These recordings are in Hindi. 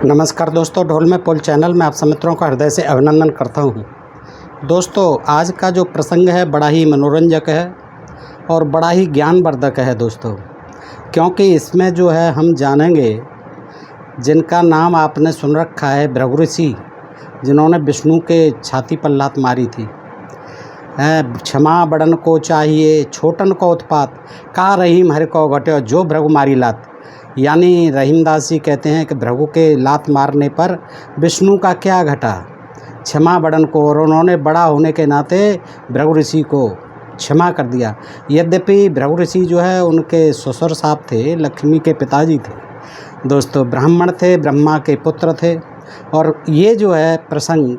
नमस्कार दोस्तों, ढोल में पोल चैनल में आप सब मित्रों का हृदय से अभिनंदन करता हूं। दोस्तों, आज का जो प्रसंग है बड़ा ही मनोरंजक है और बड़ा ही ज्ञानवर्धक है दोस्तों, क्योंकि इसमें जो है हम जानेंगे जिनका नाम आपने सुन रखा है भृगु ऋषि, जिन्होंने विष्णु के छाती पर लात मारी थी। क्षमा बड़न को चाहिए छोटन को उत्पात, का रहीम हरि को घटे जो भृगु मारी लात। यानी रहीमदास जी कहते हैं कि भृगु के लात मारने पर विष्णु का क्या घटा, क्षमा बड़न को, और उन्होंने बड़ा होने के नाते भृगु ऋषि को क्षमा कर दिया। यद्यपि भृगु ऋषि जो है उनके ससुर साहब थे, लक्ष्मी के पिताजी थे दोस्तों, ब्राह्मण थे, ब्रह्मा के पुत्र थे। और ये जो है प्रसंग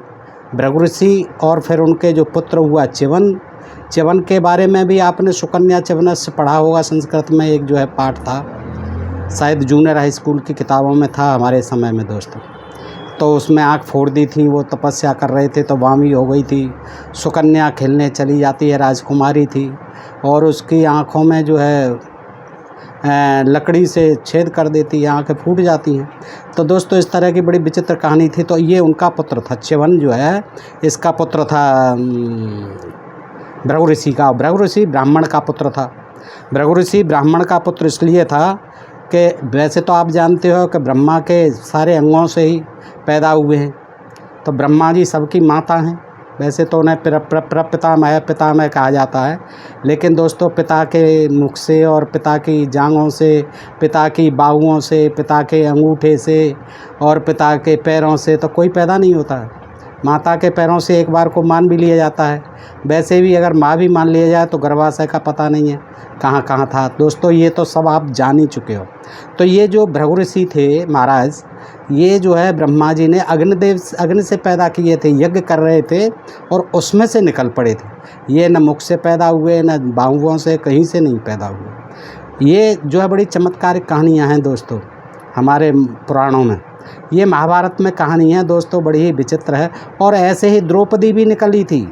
भृगु ऋषि और फिर उनके जो पुत्र हुआ च्यवन के बारे में भी आपने सुकन्या च्यवनस्य पढ़ा होगा। संस्कृत में एक जो है पाठ था, शायद जूनियर हाई स्कूल की किताबों में था हमारे समय में दोस्तों। तो उसमें आँख फोड़ दी थी, वो तपस्या कर रहे थे तो वामी हो गई थी। सुकन्या खेलने चली जाती है, राजकुमारी थी, और उसकी आँखों में जो है लकड़ी से छेद कर देती है, आँखें फूट जाती हैं। तो दोस्तों इस तरह की बड़ी विचित्र कहानी थी। तो ये उनका पुत्र था, च्यवन जो है इसका पुत्र था भृगु ऋषि का। भृगु ऋषि ब्राह्मण का पुत्र था। भृगु ऋषि ब्राह्मण का पुत्र इसलिए था कि वैसे तो आप जानते हो कि ब्रह्मा के सारे अंगों से ही पैदा हुए हैं, तो ब्रह्मा जी सबकी माता हैं। वैसे तो उन्हें पितामह कहा जाता है, लेकिन दोस्तों पिता के मुख से और पिता की जांघों से, पिता की बाहुओं से, पिता के अंगूठे से और पिता के पैरों से तो कोई पैदा नहीं होता है। माता के पैरों से एक बार को मान भी लिया जाता है। वैसे भी अगर माँ भी मान लिया जाए तो गर्भाशय का पता नहीं है कहाँ कहाँ था। दोस्तों ये तो सब आप जान ही चुके हो। तो ये जो भृगु ऋषि थे महाराज, ये जो है ब्रह्मा जी ने अग्नि से पैदा किए थे, यज्ञ कर रहे थे और उसमें से निकल पड़े थे। ये न मुख से पैदा हुए, न बाहुओं से, कहीं से नहीं पैदा हुए। ये जो है बड़ी चमत्कारिक कहानियाँ हैं दोस्तों हमारे पुराणों में। ये महाभारत में कहानी है दोस्तों, बड़ी ही विचित्र है। और ऐसे ही द्रौपदी भी निकली थी,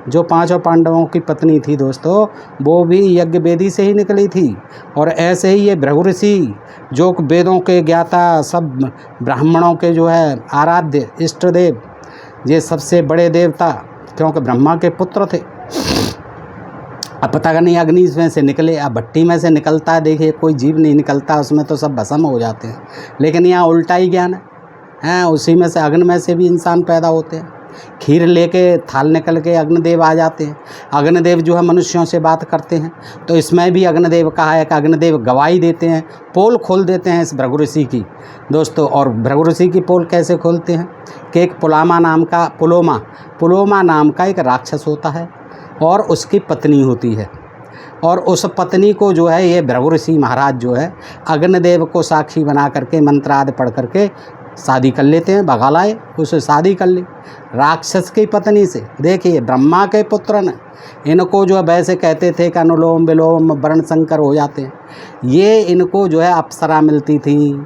जो पांचों पांडवों की पत्नी थी दोस्तों, वो भी यज्ञ वेदी से ही निकली थी। और ऐसे ही ये भृगु ऋषि जो वेदों के ज्ञाता, सब ब्राह्मणों के जो है आराध्य इष्ट देव, ये सबसे बड़े देवता, क्योंकि ब्रह्मा के पुत्र थे। अब पता नहीं अग्नि में से निकले, अब भट्टी में से निकलता है, देखिए कोई जीव नहीं निकलता उसमें, तो सब भस्म हो जाते हैं। लेकिन यहाँ उल्टा ही ज्ञान है, उसी में से अग्नि में से भी इंसान पैदा होते हैं। खीर लेके थाल निकल के अग्निदेव आ जाते हैं। अग्निदेव जो है मनुष्यों से बात करते हैं, तो इसमें भी अग्निदेव कहा है कि अग्निदेव गवाही देते हैं, पोल खोल देते हैं इस भृगु ऋषि की दोस्तों। और भृगु ऋषि की पोल कैसे खोलते हैं कि एक पुलोमा नाम का एक राक्षस होता है और उसकी पत्नी होती है। और उस पत्नी को जो है ये भृगु ऋषि महाराज जो है अग्निदेव को साक्षी बना करके मंत्र आदि पढ़ करके शादी कर लेते हैं, भगा लाए, उससे शादी कर ली राक्षस की पत्नी से। देखिए ब्रह्मा के पुत्र ने, इनको जो है वैसे कहते थे कि अनुलोम विलोम वर्ण संकर हो जाते हैं। ये इनको जो है अप्सरा मिलती थी,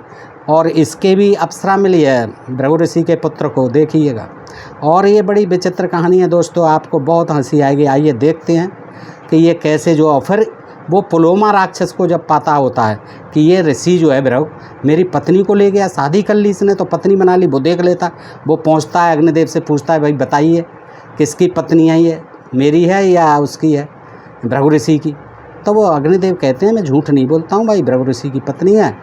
और इसके भी अप्सरा मिली है भृगु ऋषि के पुत्र को, देखिएगा। और ये बड़ी विचित्र कहानी है दोस्तों, आपको बहुत हंसी आएगी। आइए देखते हैं कि ये कैसे जो, फिर वो पुलोमा राक्षस को जब पता होता है कि ये ऋषि जो है भृगु मेरी पत्नी को ले गया, शादी कर ली इसने, तो पत्नी बना ली, वो देख लेता। वो पहुंचता है अग्निदेव से पूछता है, भाई बताइए किसकी पत्नी है ये, मेरी है या उसकी है, भृगु ऋषि की। तो वो अग्निदेव कहते हैं मैं झूठ नहीं बोलता हूँ भाई, भृगु ऋषि की पत्नी है,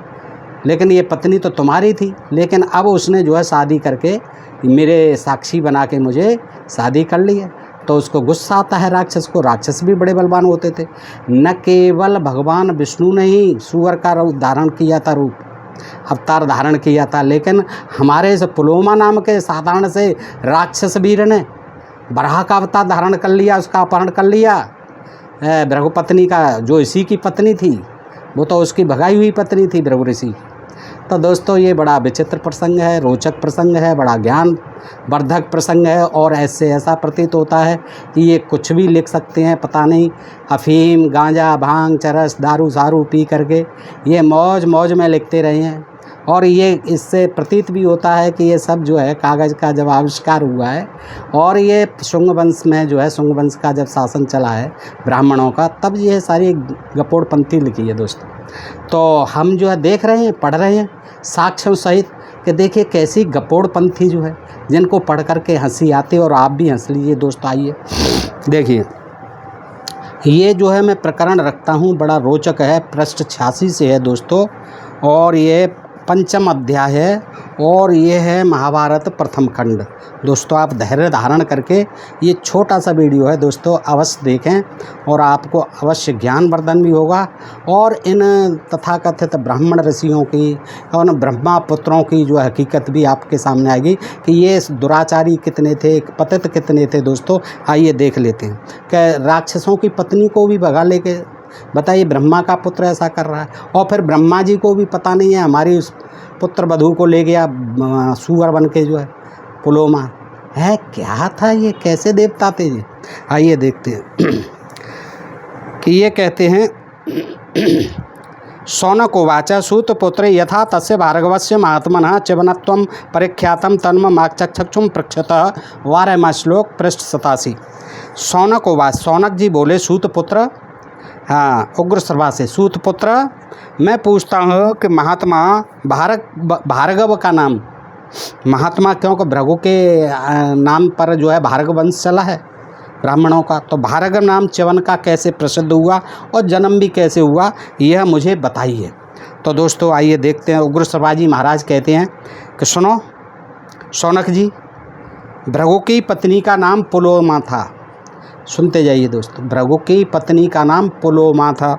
लेकिन ये पत्नी तो तुम्हारी थी, लेकिन अब उसने जो है शादी करके मेरे साक्षी बना के मुझे शादी कर ली है। तो उसको गुस्सा आता है राक्षस को। राक्षस भी बड़े बलवान होते थे। न केवल भगवान विष्णु ने ही सूअर का रूप धारण किया था, अवतार धारण किया था, लेकिन हमारे इस पुलोमा नाम के साधारण से राक्षस वीर ने बराह का अवतार धारण कर लिया, उसका अपहरण कर लिया। भृगु पत्नी का, जो इसी की पत्नी थी, वो तो उसकी भगाई हुई पत्नी थी भृगु ऋषि। तो दोस्तों ये बड़ा विचित्र प्रसंग है, रोचक प्रसंग है, बड़ा ज्ञान वर्धक प्रसंग है। और ऐसा प्रतीत होता है कि ये कुछ भी लिख सकते हैं, पता नहीं अफीम, गांजा, भांग, चरस, दारू सारू पी करके ये मौज में लिखते रहे हैं। और ये इससे प्रतीत भी होता है कि ये सब जो है कागज़ का जब आविष्कार हुआ है, और ये शुंग वंश में जो है, शुंग वंश का जब शासन चला है ब्राह्मणों का, तब ये सारी गपोड़ पंक्ति लिखी है दोस्तों। तो हम जो है देख रहे हैं, पढ़ रहे हैं साक्ष्यों सहित कि देखिए कैसी गपोड़पंथी जो है, जिनको पढ़ कर के हंसी आती है, और आप भी हंस लीजिए दोस्तों। आइए देखिए, ये जो है मैं प्रकरण रखता हूँ, बड़ा रोचक है, पृष्ठ 86 से है दोस्तों, और ये 5वां अध्याय है, और ये है महाभारत प्रथम खंड। दोस्तों आप धैर्य धारण करके, ये छोटा सा वीडियो है दोस्तों, अवश्य देखें, और आपको अवश्य ज्ञानवर्धन भी होगा, और इन तथाकथित ब्राह्मण ऋषियों की और ब्रह्मा पुत्रों की जो हकीकत भी आपके सामने आएगी कि ये दुराचारी कितने थे, पतित कितने थे दोस्तों। आइए देख लेते हैं कि राक्षसों की पत्नी को भी भगा लेके, बताइए ब्रह्मा का पुत्र ऐसा कर रहा है, और फिर ब्रह्मा जी को भी पता नहीं है, हमारी उस पुत्र वधू को ले गया सूअर बन के जो है पुलोमा है। क्या था ये, कैसे देवता थे ये। आइए देखते हैं कि ये कहते हैं शौनक उवाच सूतपुत्रे यथा तस्य भार्गवस्य महात्मनः चिवनत्वं परिख्यातं तन्म माक्षक्षुं पृच्छतः 12वां श्लोक पृष्ठ 87। शौनक उवाच, शौनक जी बोले सूतपुत्र, हाँ उग्र सभा से, सूतपुत्र मैं पूछता हूँ कि महात्मा भार्गव का नाम, महात्मा क्योंकि भृगु के नाम पर जो है भार्गव वंश चला है ब्राह्मणों का, तो भार्गव नाम च्यवन का कैसे प्रसिद्ध हुआ और जन्म भी कैसे हुआ, यह मुझे बताइए। तो दोस्तों आइए देखते हैं। उग्र सभाजी महाराज कहते हैं कि सुनो शौनक जी, भृगु की पत्नी का नाम पुलोमा था। सुनते जाइए दोस्तों, भृगु की पत्नी का नाम पुलोमा था।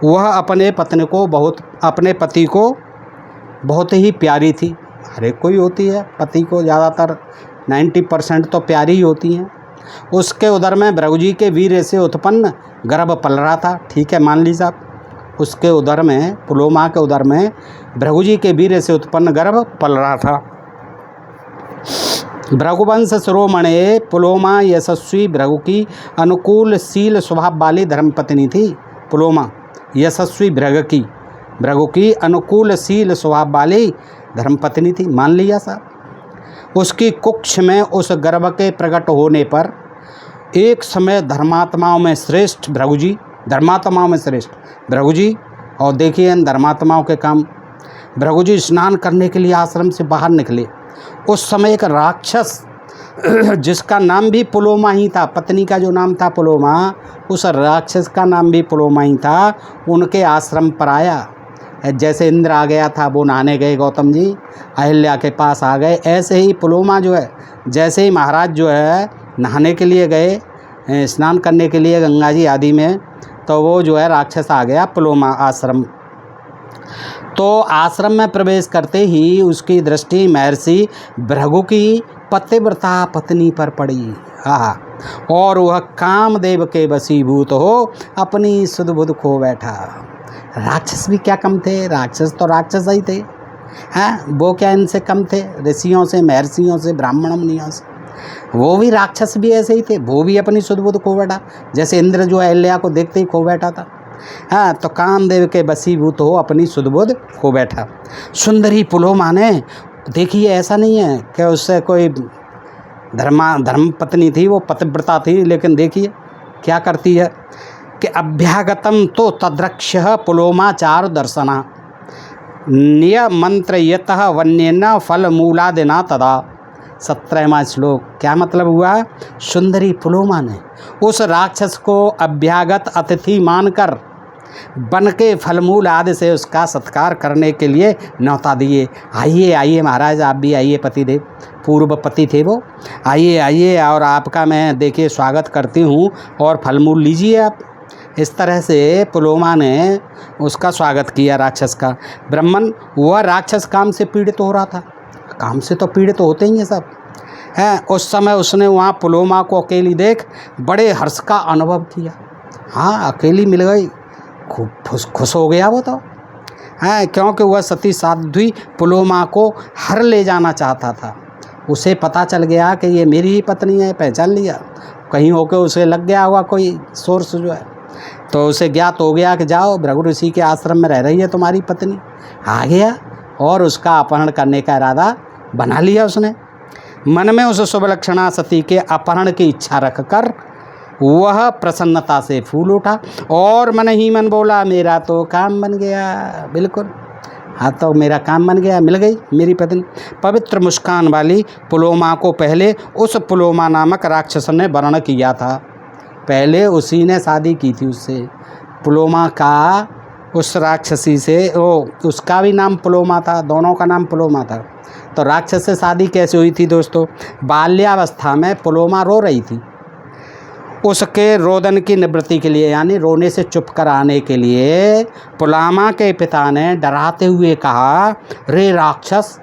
वह अपने पति को बहुत ही प्यारी थी। हर एक कोई होती है, पति को ज़्यादातर 90% तो प्यारी ही होती हैं। उसके उदर में भृगु जी के वीर्य से उत्पन्न गर्भ पल रहा था। ठीक है, मान लीजिए आप, उसके उदर में, पुलोमा के उदर में भृगु जी के वीर्य से उत्पन्न गर्भ पल रहा था। भृगुवंश शिरोमणे पुलोमा यशस्वी भृगु की अनुकूलशील स्वभाव वाली धर्मपत्नी थी। पुलोमा यशस्वी भृगु की अनुकूलशील स्वभाव वाली धर्मपत्नी थी, मान लिया साहब। उसकी कुक्ष में उस गर्भ के प्रकट होने पर एक समय धर्मात्माओं में श्रेष्ठ भृगु जी, और देखिए इन धर्मात्माओं के काम, भृगु जी स्नान करने के लिए आश्रम से बाहर निकले। उस समय एक राक्षस जिसका नाम भी पुलोमा ही था, पत्नी का जो नाम था पुलोमा, उस राक्षस का नाम भी पुलोमा ही था, उनके आश्रम पर आया। जैसे इंद्र आ गया था, वो नहाने गए गौतम जी, अहिल्या के पास आ गए, ऐसे ही पुलोमा जो है, जैसे ही महाराज जो है नहाने के लिए गए, स्नान करने के लिए गंगा जी आदि में, तो वो जो है राक्षस आ गया पुलोमा आश्रम। तो आश्रम में प्रवेश करते ही उसकी दृष्टि महर्षि भृगु की पतिव्रता पत्नी पर पड़ी। और वह कामदेव के वशीभूत हो अपनी सुध बुध खो बैठा। राक्षस भी क्या कम थे, राक्षस तो राक्षस ही थे, हैं वो क्या इनसे कम थे, ऋषियों से, महर्षियों से, ब्राह्मण मुनियों से। वो भी राक्षस भी ऐसे ही थे, वो भी अपनी सुध बुध खो बैठा, जैसे इंद्र जो अहिल्या को देखते ही खो बैठा था। हाँ, तो कामदेव के वशीभूत हो अपनी सुध बुध खो बैठा। सुंदरी पुलोमा ने, देखिए ऐसा नहीं है कि उससे कोई धर्म पत्नी थी, वो पतिव्रता थी, लेकिन देखिए क्या करती है कि अभ्यागतम तो तद्रक्ष्य पुलोमाचार दर्शना नियमंत्रयतः वन्येन फल मूलादिना तदा। 17वां श्लोक। क्या मतलब हुआ? सुंदरी पुलोमा ने उस राक्षस को अभ्यागत अतिथि मानकर बन के फलमूल आदि से उसका सत्कार करने के लिए न्योता दिए। आइए आइए महाराज, आप भी आइए, पतिदेव पूर्व पति थे वो, आइए आइए और आपका मैं देखिए स्वागत करती हूँ और फलमूल लीजिए आप। इस तरह से पुलोमा ने उसका स्वागत किया राक्षस का। ब्राह्मण वह राक्षस काम से पीड़ित हो रहा था, काम से तो पीड़ित होते ही हैं सब हैं। उस समय उसने वहाँ पुलोमा को अकेली देख बड़े हर्ष का अनुभव किया। हाँ, अकेली मिल गई, खूब खुश हो गया वो तो है, क्योंकि वह सती साध्वी पुलोमा को हर ले जाना चाहता था। उसे पता चल गया कि ये मेरी ही पत्नी है, पहचान लिया। कहीं होकर उसे लग गया हुआ कोई सोर्स जो है, तो उसे ज्ञात हो गया कि जाओ भृगु ऋषि के आश्रम में रह रही है तुम्हारी पत्नी। आ गया और उसका अपहरण करने का इरादा बना लिया उसने। मन में उस शुभलक्षणा सती के अपहरण की इच्छा रखकर वह प्रसन्नता से फूल उठा और मन ही मन बोला, मेरा तो काम बन गया। बिल्कुल हाँ, तो मेरा काम बन गया, मिल गई मेरी पत्नी। पवित्र मुस्कान वाली पुलोमा को पहले उस पुलोमा नामक राक्षस ने वर्ण किया था। पहले उसी ने शादी की थी उससे, पुलोमा का उस राक्षसी से। उसका भी नाम पुलोमा था, दोनों का नाम पुलोमा था। तो राक्षस से शादी कैसे हुई थी दोस्तों? बाल्यावस्था में पुलोमा रो रही थी। उसके रोदन की निवृत्ति के लिए, यानी रोने से चुप कराने के लिए, पुलोमा के पिता ने डराते हुए कहा, रे राक्षस,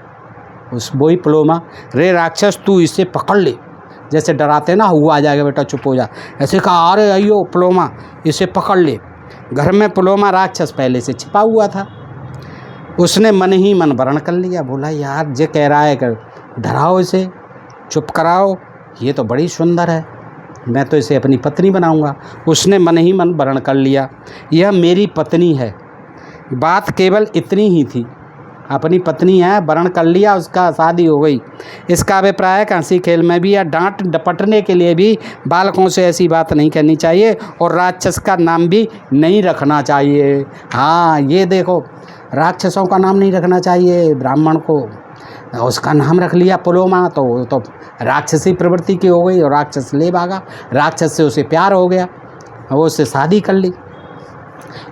वही पुलोमा, रे राक्षस तू इसे पकड़ ले। जैसे डराते ना, हुआ आ जाएगा बेटा चुप हो जा, ऐसे कहा, अरे अयो पुलोमा इसे पकड़ ले। घर में पुलोमा राक्षस पहले से छिपा हुआ था। उसने मन ही मन वर्ण कर लिया। बोला, यार जे कह रहा है कर डराओ, इसे चुप कराओ, ये तो बड़ी सुंदर है, मैं तो इसे अपनी पत्नी बनाऊंगा। उसने मन ही मन वर्ण कर लिया, यह मेरी पत्नी है। बात केवल इतनी ही थी, अपनी पत्नी है, वर्ण कर लिया, उसका शादी हो गई। इसका अभिप्राय है कि हंसी खेल में भी या डांट डपटने के लिए भी बालकों से ऐसी बात नहीं करनी चाहिए, और राक्षस का नाम भी नहीं रखना चाहिए। हाँ, ये देखो, राक्षसों का नाम नहीं रखना चाहिए ब्राह्मण को। उसका नाम रख लिया पुलोमा, तो राक्षसी प्रवृत्ति की हो गई, और राक्षस ले भागा। राक्षस से उसे प्यार हो गया, वो उससे शादी कर ली।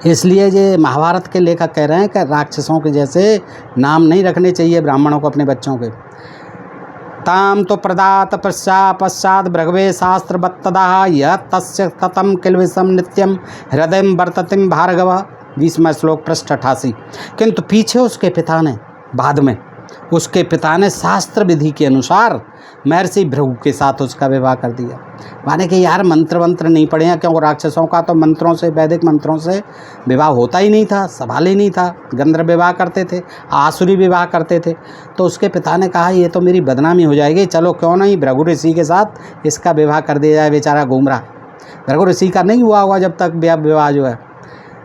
इसलिए ये महाभारत के लेखक कह रहे हैं कि राक्षसों के जैसे नाम नहीं रखने चाहिए ब्राह्मणों को अपने बच्चों के। ताम तो प्रदात पश्चात भृगवे शास्त्र बत्तदा यह तस्य ततम किलविषम नित्यम हृदय वर्ततिम भार्गव। 20वां श्लोक पृष्ठ 88। किंतु पीछे उसके पिता ने, बाद में उसके पिता ने शास्त्र विधि के अनुसार महर्षि भृगु के साथ उसका विवाह कर दिया। माने कि यार मंत्र वंत्र नहीं पढ़े हैं, क्योंकि राक्षसों का तो मंत्रों से, वैदिक मंत्रों से विवाह होता ही नहीं था, सवाल ही नहीं था। गंधर्व विवाह करते थे, आसुरी विवाह करते थे। तो उसके पिता ने कहा, ये तो मेरी बदनामी हो जाएगी, चलो क्यों नहीं भृगु ऋषि के साथ इसका विवाह कर दिया जाए। बेचारा घूम रहा, भृगु ऋषि का नहीं हुआ होगा जब तक विवाह जो है।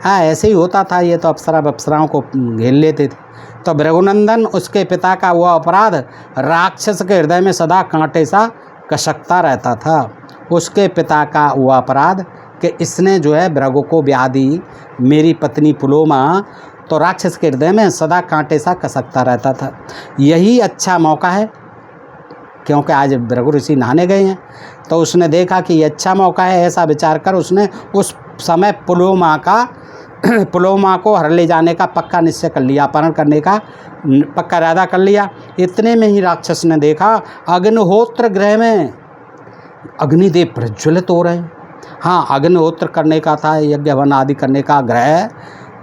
हाँ, ऐसे ही होता था, ये तो अप्सराओं को घेर लेते थे। तो भृगुनंदन, उसके पिता का वह अपराध राक्षस के हृदय में सदा कांटे सा कसकता रहता था। उसके पिता का वह अपराध कि इसने जो है भृगु को ब्याह दी, मेरी पत्नी पुलोमा, तो राक्षस के हृदय में सदा कांटे सा कसकता रहता था। यही अच्छा मौका है, क्योंकि आज भृगु ऋषि नहाने गए हैं, तो उसने देखा कि ये अच्छा मौका है। ऐसा विचार कर उसने उस समय पुलोमा को हर ले जाने का पक्का निश्चय कर लिया, अपहरण करने का पक्का इरादा कर लिया। इतने में ही राक्षस ने देखा अग्निहोत्र गृह में अग्निदेव प्रज्वलित हो रहे हैं। हाँ, अग्निहोत्र करने का था, यज्ञ हवन आदि करने का गृह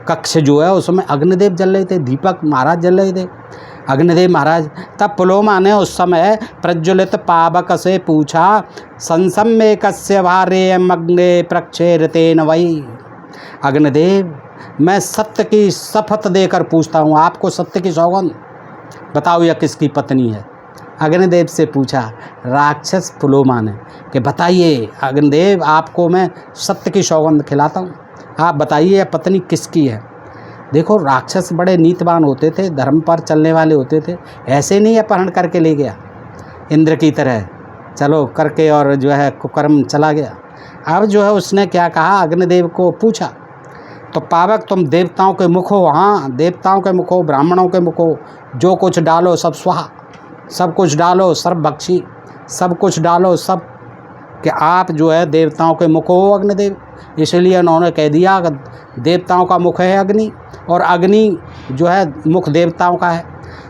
कक्ष जो है, उसमें अग्निदेव जल रहे थे, दीपक महाराज जल रहे थे, अग्निदेव महाराज। तब पुलोमा ने उस समय प्रज्वलित पावक से पूछा, संसम्य कस्य भार्येयम् अग्ने प्रक्षेरतेन वै। अग्निदेव, मैं सत्य की शपथ देकर पूछता हूँ, आपको सत्य की सौगंध, बताओ यह किसकी पत्नी है? अग्निदेव से पूछा राक्षस पुलोमा ने कि बताइए अग्निदेव, आपको मैं सत्य की सौगंध खिलाता हूँ, आप बताइए यह पत्नी किसकी है? देखो, राक्षस बड़े नीतिवान होते थे, धर्म पर चलने वाले होते थे। ऐसे नहीं अपहरण करके ले गया इंद्र की तरह, चलो करके और जो है कुकर्म चला गया। अब जो है उसने क्या कहा, अग्निदेव को पूछा, तो पावक तुम देवताओं के मुख हो, हाँ देवताओं के मुख हो, ब्राह्मणों के मुख हो, जो कुछ डालो सब स्वाहा, सब कुछ डालो सर्वभक्षी, सब कुछ डालो सब, कि आप जो है देवताओं के मुख हो अग्निदेव। इसलिए उन्होंने कह दिया देवताओं का मुख है अग्नि, और अग्नि जो है मुख देवताओं का है।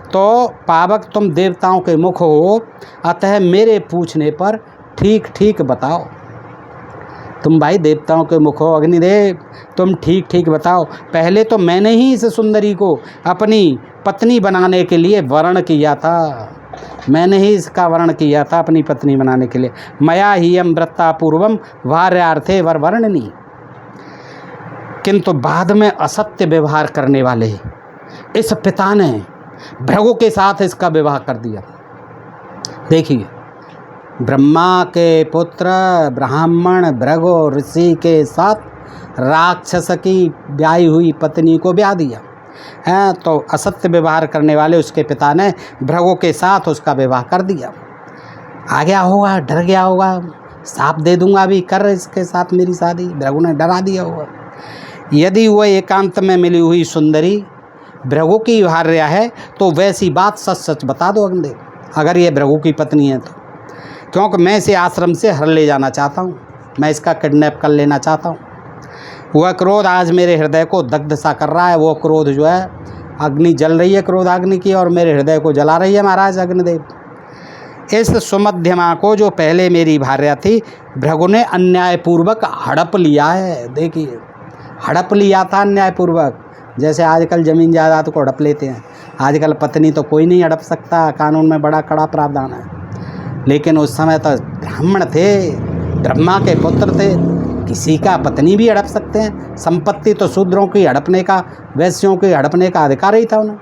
तो पावक तुम देवताओं के मुख हो, अतः मेरे पूछने पर ठीक ठीक बताओ। तुम भाई देवताओं के मुख हो अग्निदेव, तुम ठीक ठीक बताओ। पहले तो मैंने ही इस सुंदरी को अपनी पत्नी बनाने के लिए वर्ण किया था, मैंने ही इसका वर्ण किया था अपनी पत्नी बनाने के लिए। मया ही अमृता पूर्वम भार्यार्थे वर वर्णनी। किंतु बाद में असत्य व्यवहार करने वाले इस पिता ने भृगु के साथ इसका विवाह कर दिया। देखिए, ब्रह्मा के पुत्र ब्राह्मण भृगु ऋषि के साथ राक्षस की ब्याही हुई पत्नी को ब्याह दिया है, तो असत्य व्यवहार करने वाले उसके पिता ने भृगु के साथ उसका विवाह कर दिया। आ गया होगा, डर गया होगा, साफ दे दूंगा अभी, कर इसके साथ मेरी शादी। भृगु ने डरा दिया होगा। यदि वह एकांत में मिली हुई सुंदरी भृगु की भार्या है तो वैसी बात सच सच बता दो अग्निदेव, अगर ये भृगु की पत्नी है तो, क्योंकि मैं इसे आश्रम से हर ले जाना चाहता हूँ, मैं इसका किडनैप कर लेना चाहता हूँ। वह क्रोध आज मेरे हृदय को दग्ध सा कर रहा है, वो क्रोध जो है अग्नि जल रही है, क्रोध अग्नि की, और मेरे हृदय को जला रही है महाराज अग्निदेव। इस सुमध्यमा को जो पहले मेरी भार्या थी, भृगु ने अन्यायपूर्वक हड़प लिया है। देखिए, हड़प लिया था अन्यायपूर्वक, जैसे आजकल ज़मीन जायदाद को हड़प लेते हैं। आजकल पत्नी तो कोई नहीं हड़प सकता, कानून में बड़ा कड़ा प्रावधान है, लेकिन उस समय तो ब्राह्मण थे, ब्रह्मा के पुत्र थे, किसी का पत्नी भी हड़प सकते हैं। संपत्ति तो शूद्रों की हड़पने का, वैश्यों की हड़पने का अधिकार ही था उन्हें,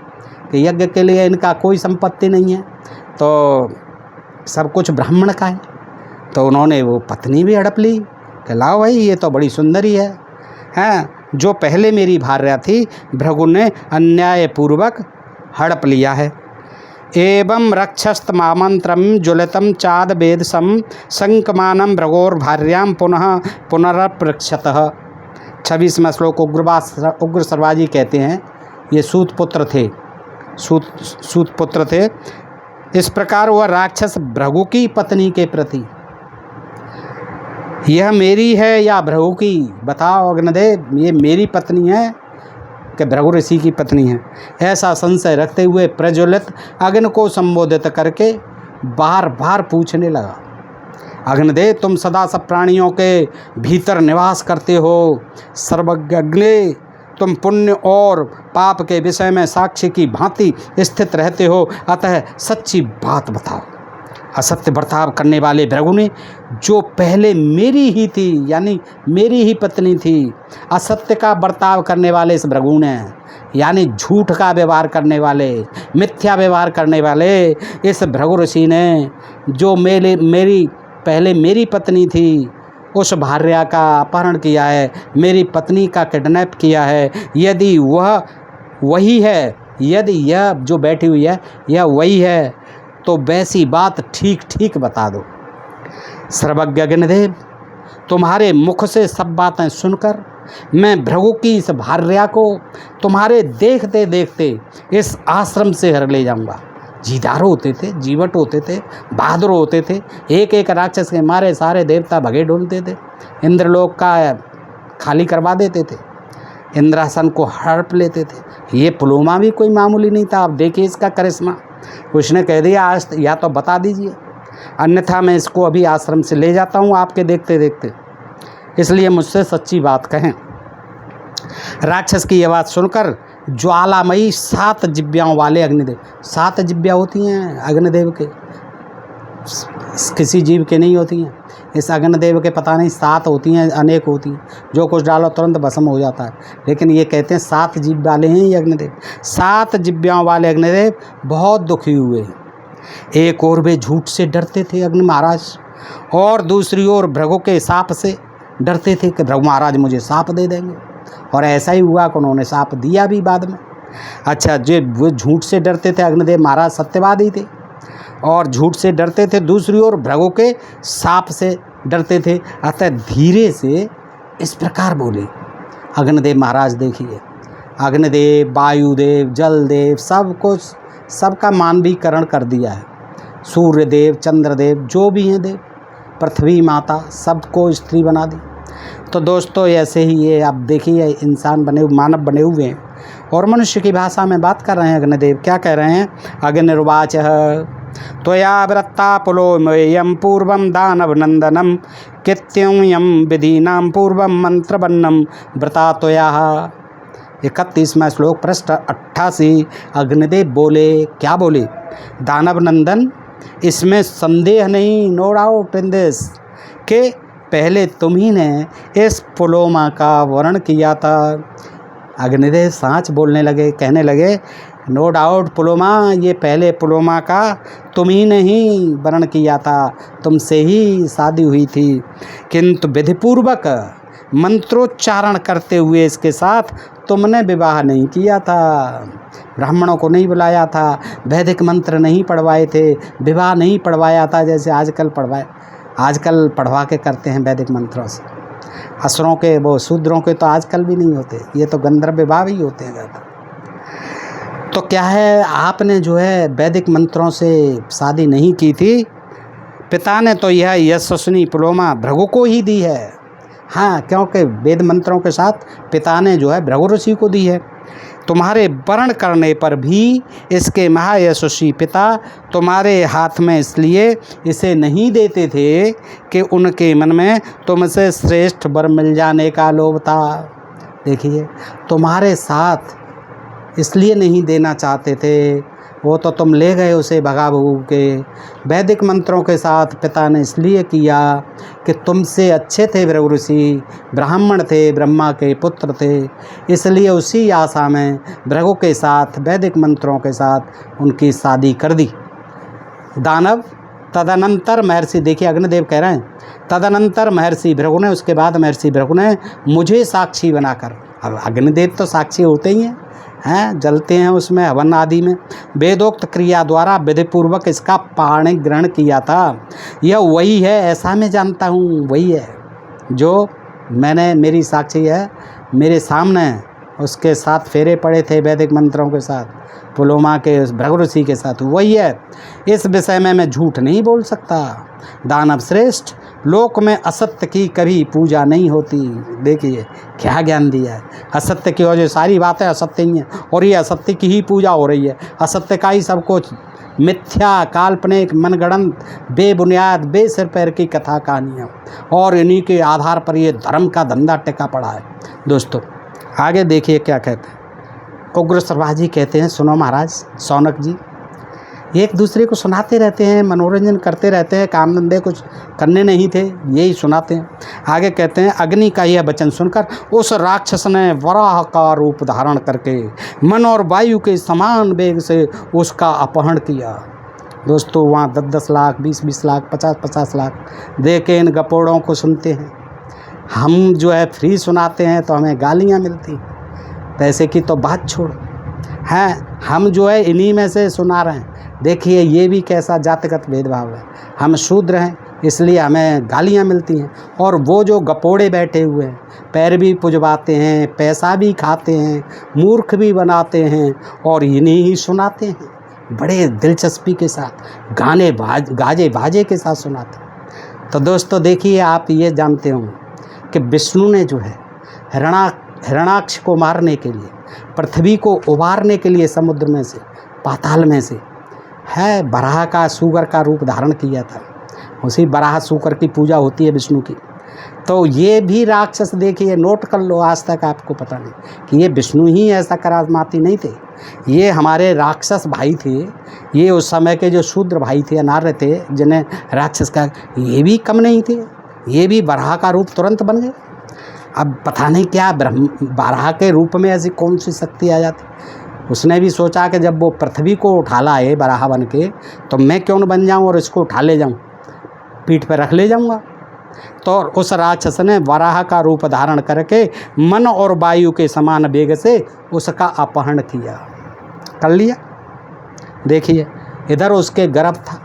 कि यज्ञ के लिए इनका कोई संपत्ति नहीं है, तो सब कुछ ब्राह्मण का है। तो उन्होंने वो पत्नी भी हड़प ली कि लाओ भाई, ये तो बड़ी सुंदरी है, हैं, जो पहले मेरी भार्या थी, भृगु ने अन्यायपूर्वक हड़प लिया है। एवं रक्षस्त मामंत्रम ज्वलितम चाद वेदसम संकमानम भृगोर भार्याम पुनः पुनरपृक्षतः। 26वां श्लोक उग्र सर्वाजी कहते हैं, ये सूत पुत्र थे, सूत पुत्र थे। इस प्रकार वह राक्षस भृगु की पत्नी के प्रति, यह मेरी है या भृगु की, बताओ अग्निदेव, ये मेरी पत्नी है कि भृगु ऋषि की पत्नी है, ऐसा संशय रखते हुए प्रज्वलित अग्नि को संबोधित करके बार बार पूछने लगा। अग्निदेव, तुम सदा सब प्राणियों के भीतर निवास करते हो, सर्वज्ञ अग्नि, तुम पुण्य और पाप के विषय में साक्षी की भांति स्थित रहते हो, अतः सच्ची बात बताओ। असत्य बर्ताव करने वाले भृगु ने, जो पहले मेरी ही थी, यानी मेरी ही पत्नी थी, असत्य का बर्ताव करने वाले इस भृगु ने, यानी झूठ का व्यवहार करने वाले, मिथ्या व्यवहार करने वाले इस भृगु ऋषि ने, जो मेरी पहले मेरी पत्नी थी, उस भार्या का अपहरण किया है, मेरी पत्नी का किडनैप किया है। यदि वह वही है, यदि यह जो बैठी हुई है यह वही है, तो वैसी बात ठीक ठीक बता दो। सर्वज्ञ अग्निदेव, तुम्हारे मुख से सब बातें सुनकर मैं भृगु की इस भार्या को तुम्हारे देखते देखते इस आश्रम से हर ले जाऊंगा। जीदार होते थे, जीवट होते थे, बहादुर होते थे, एक एक राक्षस के मारे सारे देवता भगे डोलते थे, इंद्रलोक का खाली करवा देते थे, इंद्रासन को हड़प लेते थे। ये पुलोमा भी कोई मामूली नहीं था। अब देखिए इसका करिश्मा, उसने कह दिया आज या तो बता दीजिए, अन्यथा मैं इसको अभी आश्रम से ले जाता हूँ आपके देखते देखते, इसलिए मुझसे सच्ची बात कहें। राक्षस की यह बात सुनकर ज्वालामयी 7 जिब्याओं वाले अग्निदेव, 7 जिब्या होती हैं अग्निदेव के, किसी जीव के नहीं होती हैं, इस अग्निदेव के पता नहीं 7 होती हैं, अनेक होती हैं, जो कुछ डालो तुरंत भस्म हो जाता है, लेकिन ये कहते हैं 7 जिब्या वाले हैं ये अग्निदेव। 7 जिब्याओं वाले अग्निदेव बहुत दुखी हुए। एक ओर वे झूठ से डरते थे अग्नि महाराज, और दूसरी ओर भृगु के साप से डरते थे कि भृगु महाराज मुझे साप दे देंगे, और ऐसा ही हुआ कि उन्होंने साप दिया भी बाद में। अच्छा, जो वो झूठ से डरते थे अग्निदेव महाराज सत्यवादी थे और झूठ से डरते थे, दूसरी ओर भृगु के साप से डरते थे, अतः धीरे से इस प्रकार बोले अग्निदेव महाराज। देखिए, अग्निदेव, वायुदेव, जलदेव, सब कुछ, सबका मानवीकरण कर दिया है। सूर्यदेव, चंद्रदेव, जो भी हैं देव, पृथ्वी माता, सबको स्त्री बना दी। तो दोस्तों, ऐसे ही ये आप देखिए इंसान बने, मानव बने हुए हैं, और मनुष्य की भाषा में बात कर रहे हैं अग्निदेव। क्या कह रहे हैं? अग्निर्वाच त्वया वृत्ता पुलोमयम पूर्वम दानव नंदनम कृत्यम विधीनां पूर्वम मंत्रबन्नम व्रता त्वया। 31वां श्लोक पृष्ठ 88। अग्निदेव बोले, क्या बोले? दानव नंदन, इसमें संदेह नहीं, नो डाउट इन दिस, के पहले तुम ही ने इस पुलोमा का वर्णन किया था। अग्निदेव सांच बोलने लगे, कहने लगे, नो डाउट पुलोमा, ये पहले पुलोमा का तुम ही ने ही वर्णन किया था, तुमसे ही शादी हुई थी, किंतु विधिपूर्वक मंत्रोच्चारण करते हुए इसके साथ तुमने विवाह नहीं किया था, ब्राह्मणों को नहीं बुलाया था, वैदिक मंत्र नहीं पढ़वाए थे, विवाह नहीं पढ़वाया था जैसे आजकल पढ़वा के करते हैं वैदिक मंत्रों से। असुरों के, वो शूद्रों के तो आजकल भी नहीं होते, ये तो गंधर्व विवाह ही होते हैं ज़्यादा। तो क्या है, आपने जो है वैदिक मंत्रों से शादी नहीं की थी, पिता ने तो यह यशस्विनी डिप्लोमा भृगु को ही दी है। हाँ, क्योंकि वेद मंत्रों के साथ पिता ने जो है भृगु ऋषि को दी है। तुम्हारे वर्ण करने पर भी इसके महायशस्वी पिता तुम्हारे हाथ में इसलिए इसे नहीं देते थे कि उनके मन में तुमसे श्रेष्ठ वर मिल जाने का लोभ था। देखिए, तुम्हारे साथ इसलिए नहीं देना चाहते थे, वो तो तुम ले गए उसे भगा भगू के। वैदिक मंत्रों के साथ पिता ने इसलिए किया कि तुमसे अच्छे थे भृगु ऋषि, ब्राह्मण थे, ब्रह्मा के पुत्र थे, इसलिए उसी आशा में भृगु के साथ वैदिक मंत्रों के साथ उनकी शादी कर दी। दानव तदनंतर महर्षि, देखिए अग्निदेव कह रहे हैं, तदनंतर महर्षि भृगु ने, उसके बाद महर्षि भृगु ने मुझे साक्षी बनाकर, अब अग्निदेव तो साक्षी होते ही हैं, जलते हैं उसमें हवन आदि में, वेदोक्त क्रिया द्वारा विधिपूर्वक इसका पाणी ग्रहण किया था। यह वही है, ऐसा मैं जानता हूँ, वही है जो मैंने, मेरी साक्षी है, मेरे सामने उसके साथ फेरे पड़े थे वैदिक मंत्रों के साथ, पुलोमा के भृगु ऋषि के साथ, वही है। इस विषय में मैं झूठ नहीं बोल सकता। दानव श्रेष्ठ, लोक में असत्य की कभी पूजा नहीं होती। देखिए क्या ज्ञान दिया है, असत्य की वजह सारी बातें असत्य ही हैं, और ये असत्य की ही पूजा हो रही है। असत्य का ही सब कुछ मिथ्या, काल्पनिक, मनगढ़ंत, बेबुनियाद, बेसिर पैर की कथा कहानियाँ, और इन्हीं के आधार पर ये धर्म का धंधा टिका पड़ा है। दोस्तों आगे देखिए क्या कहते हैं। उग्र सरवाजी कहते हैं, सुनो महाराज सौनक जी, एक दूसरे को सुनाते रहते हैं, मनोरंजन करते रहते हैं, काम धंधे कुछ करने नहीं थे, यही सुनाते हैं। आगे कहते हैं, अग्नि का यह वचन सुनकर उस राक्षस ने वराह का रूप धारण करके मन और वायु के समान वेग से उसका अपहरण किया। दोस्तों वहाँ 10-10 लाख, 20-20 लाख, 50-50 लाख दे के इन गपोड़ों को सुनते हैं। हम जो है फ्री सुनाते हैं तो हमें गालियाँ मिलती, पैसे की तो बात छोड़ हैं, हम जो है इन्हीं में से सुना रहे हैं। देखिए ये भी कैसा जातिगत भेदभाव है, हम शूद्र हैं इसलिए हमें गालियाँ मिलती हैं, और वो जो गपोड़े बैठे हुए हैं, पैर भी पुजवाते हैं, पैसा भी खाते हैं, मूर्ख भी बनाते हैं, और इन्हीं ही सुनाते हैं बड़े दिलचस्पी के साथ, गाजे बाजे के साथ सुनाते हैं। तो दोस्तों देखिए, आप ये जानते हो कि विष्णु ने जो है हिरणाक्ष को मारने के लिए, पृथ्वी को उबारने के लिए समुद्र में से, पाताल में से है बराह का, सूगर का रूप धारण किया था। उसी बराह सूकर की पूजा होती है विष्णु की। तो ये भी राक्षस, देखिए नोट कर लो, आज तक आपको पता नहीं कि ये विष्णु ही ऐसा करामाती नहीं थे, ये हमारे राक्षस भाई थे, ये उस समय के जो शूद्र भाई थे, अनार्य थे, जिन्हें राक्षस का, ये भी कम नहीं थे, ये भी बराह का रूप तुरंत बन गए। अब पता नहीं क्या बराह के रूप में ऐसी कौन सी शक्ति आ जाती। उसने भी सोचा कि जब वो पृथ्वी को उठा लाए बराह बन के, तो मैं क्यों न बन जाऊं और इसको उठा ले जाऊं, पीठ पर रख ले जाऊंगा। तो उस राक्षस ने वराह का रूप धारण करके मन और वायु के समान वेग से उसका अपहरण किया, कर लिया। देखिए इधर उसके गर्भ था,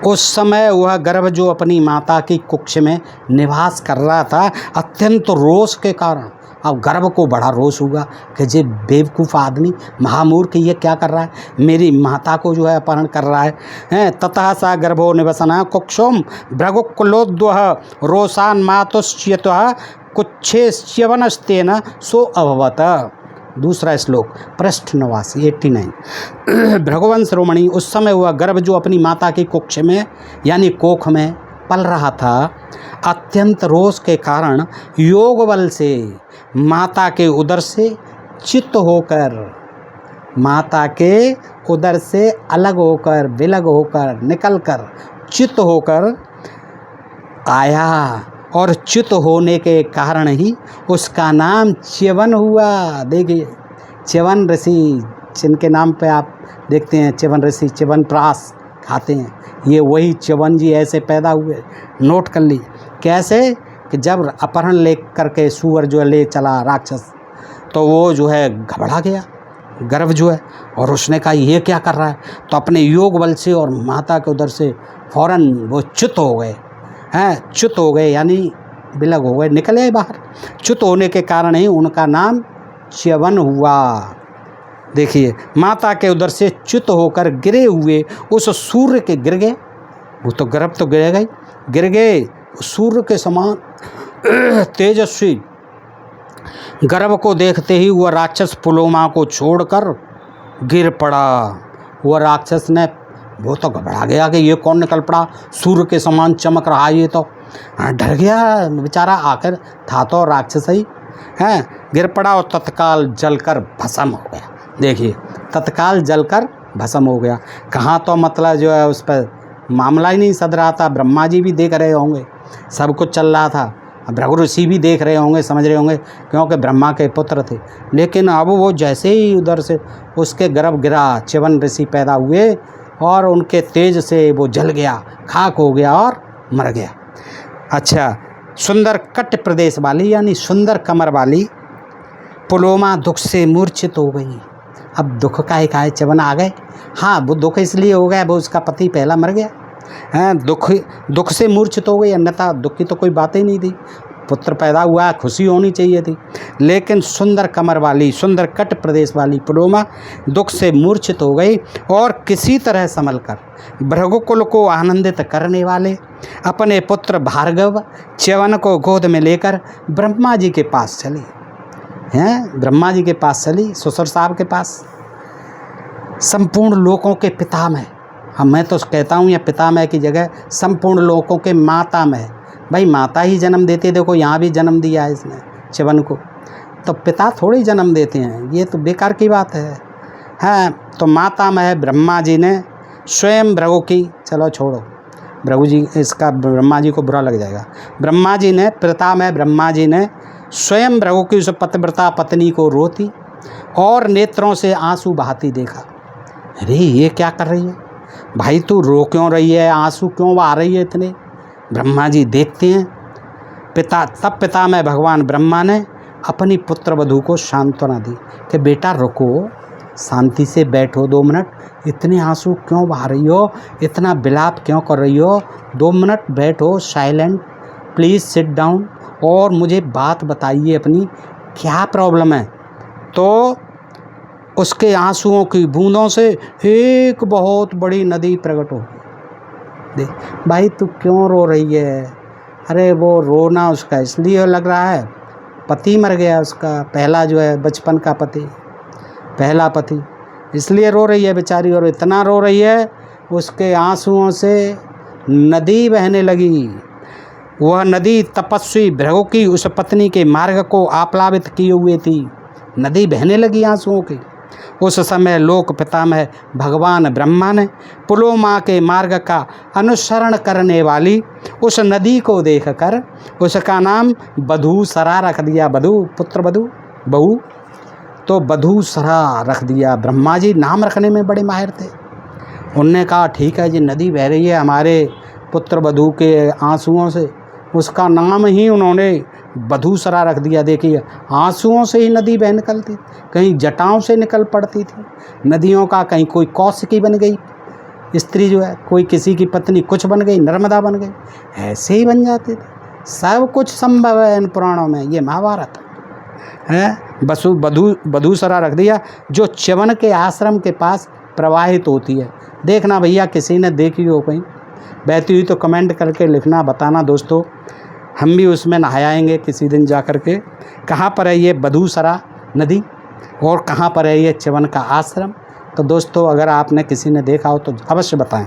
उस समय वह गर्भ जो अपनी माता की कुक्ष में निवास कर रहा था, अत्यंत रोष के कारण, अब गर्भ को बड़ा रोष हुआ कि ये बेवकूफ़ आदमी, महामूर्ख, ये क्या कर रहा है, मेरी माता को जो है अपहरण कर रहा है। ततः सा गर्भो निवसना कुक्षोम भृगुकुलोद्वह रोषान मातुश्च्यतः कुच्छेश्यवनस्तेन सो अभवत। दूसरा श्लोक पृष्ठ 89 भृगुवंश रोमणी, उस समय हुआ गर्भ जो अपनी माता की कुक्ष में यानी कोख में पल रहा था, अत्यंत रोष के कारण योग बल से माता के उदर से चित्त होकर, माता के उदर से अलग होकर, विलग होकर, निकलकर, चित्त होकर आया, और चित्त होने के कारण ही उसका नाम च्यवन हुआ। देखिए च्यवन ऋषि, जिनके नाम पे आप देखते हैं च्यवन ऋषि, च्यवन प्रास खाते हैं, ये वही च्यवन जी ऐसे पैदा हुए। नोट कर ली कैसे कि जब अपहरण ले करके सूअर जो ले चला राक्षस, तो वो जो है घबरा गया गर्भ जो है, और उसने कहा ये क्या कर रहा है, तो अपने योग बल से और माता के उधर से फौरन वो च्युत हो गए हैं, च्युत हो गए यानी विलग हो गए, निकले बाहर। च्युत होने के कारण ही उनका नाम च्यवन हुआ। देखिए माता के उदर से च्युत होकर गिरे हुए उस सूर्य के गिर गए, वो तो गर्भ तो गिरेगा ही, गिर गए सूर्य के समान तेजस्वी गर्भ को देखते ही वह राक्षस पुलोमा को छोड़कर गिर पड़ा। वह राक्षस ने, वो तो घबरा गया कि ये कौन निकल पड़ा, सूर्य के समान चमक रहा, ये तो डर गया बेचारा, आखिर था तो राक्षस ही है। गिर पड़ा और तत्काल जलकर भस्म हो गया। देखिए तत्काल जलकर भस्म हो गया। कहाँ तो मतलब जो है उस पर मामला ही नहीं सद रहा था, ब्रह्मा जी भी देख रहे होंगे, सब कुछ चल रहा था, भृगु ऋषि भी देख रहे होंगे, समझ रहे होंगे, क्योंकि ब्रह्मा के पुत्र थे। लेकिन अब वो जैसे ही उधर से उसके गर्भ गिरा, च्यवन ऋषि पैदा हुए और उनके तेज से वो जल गया, खाक हो गया और मर गया। अच्छा, सुंदर कट प्रदेश वाली यानी सुंदर कमर वाली पुलोमा दुख से मूर्छित हो गई। अब दुख का एक आए च्यवन आ गए। हाँ, वो दुख इसलिए हो गया, वो उसका पति पहला मर गया है, दुख से मूर्छित हो गई, अन्यथा दुख की तो कोई बात ही नहीं थी, पुत्र पैदा हुआ, खुशी होनी चाहिए थी। लेकिन सुंदर कमर वाली, सुंदर कट प्रदेश वाली पुलोमा दुख से मूर्छित हो गई और किसी तरह संभल कर भृगुकुल को आनंदित करने वाले अपने पुत्र भार्गव च्यवन को गोद में लेकर ब्रह्मा जी के पास चली। हैं, ब्रह्मा जी के पास चली, ससुर साहब के पास, संपूर्ण लोकों के पितामह। हम, मैं तो कहता हूँ यह पितामह की जगह संपूर्ण लोकों के मातामह। भाई माता ही जन्म देते, देखो यहाँ भी जन्म दिया है इसने च्यवन को, तो पिता थोड़ी जन्म देते हैं, ये तो बेकार की बात है। हाँ, तो मातामह ब्रह्मा जी ने स्वयं भृगु की, चलो छोड़ो भृगु जी, इसका ब्रह्मा जी को बुरा लग जाएगा। ब्रह्मा जी ने, पितामह ब्रह्मा जी ने स्वयं भृगु की उस पतिव्रता पत्नी को रोती और नेत्रों से आंसू बहाती देखा। अरे ये क्या कर रही है भाई, तू रो क्यों रही है, आंसू क्यों बहा रही है इतने। ब्रह्मा जी देखते हैं। तब पितामह भगवान ब्रह्मा ने अपनी पुत्र वधू को सांत्वना दी कि बेटा रुको, शांति से बैठो 2 मिनट, इतने आंसू क्यों बहा रही हो, इतना विलाप क्यों कर रही हो, 2 मिनट बैठो, साइलेंट, प्लीज़ सिट डाउन और मुझे बात बताइए अपनी, क्या प्रॉब्लम है। तो उसके आंसुओं की बूंदों से एक बहुत बड़ी नदी प्रकट हो। देख भाई तू क्यों रो रही है। अरे वो रोना उसका इसलिए लग रहा है, पति मर गया उसका, पहला जो है बचपन का पति, पहला पति, इसलिए रो रही है बेचारी। और इतना रो रही है, उसके आंसुओं से नदी बहने लगी। वह नदी तपस्वी भृगु की उस पत्नी के मार्ग को आप्लावित किए हुए थी। नदी बहने लगी आंसुओं की। उस समय लोक पितामह भगवान ब्रह्मा ने पुलोमा के मार्ग का अनुसरण करने वाली उस नदी को देखकर उसका नाम बधूसरा रख दिया। बधू, पुत्र बधू, बहू, तो बधूसरा रख दिया। ब्रह्मा जी नाम रखने में बड़े माहिर थे। उनने कहा ठीक है जी, नदी बह रही है हमारे पुत्र बधू के आंसुओं से, उसका नाम ही उन्होंने बधूसरा रख दिया। देखिए आंसुओं से ही नदी बह निकलती, कहीं जटाओं से निकल पड़ती थी नदियों का, कहीं कोई कौशिकी बन गई स्त्री जो है, कोई किसी की पत्नी कुछ बन गई, नर्मदा बन गई, ऐसे ही बन जाते थे। सब कुछ संभव है इन पुराणों में, ये महाभारत है। बधूसरा रख दिया जो च्यवन के आश्रम के पास प्रवाहित होती है। देखना भैया, किसी ने देखी हो कहीं बहती हुई तो कमेंट करके लिखना, बताना दोस्तों, हम भी उसमें नहाएंगे किसी दिन जा कर के। कहाँ पर है ये बधूसरा नदी और कहाँ पर है ये च्यवन का आश्रम, तो दोस्तों अगर आपने किसी ने देखा हो तो अवश्य बताएं।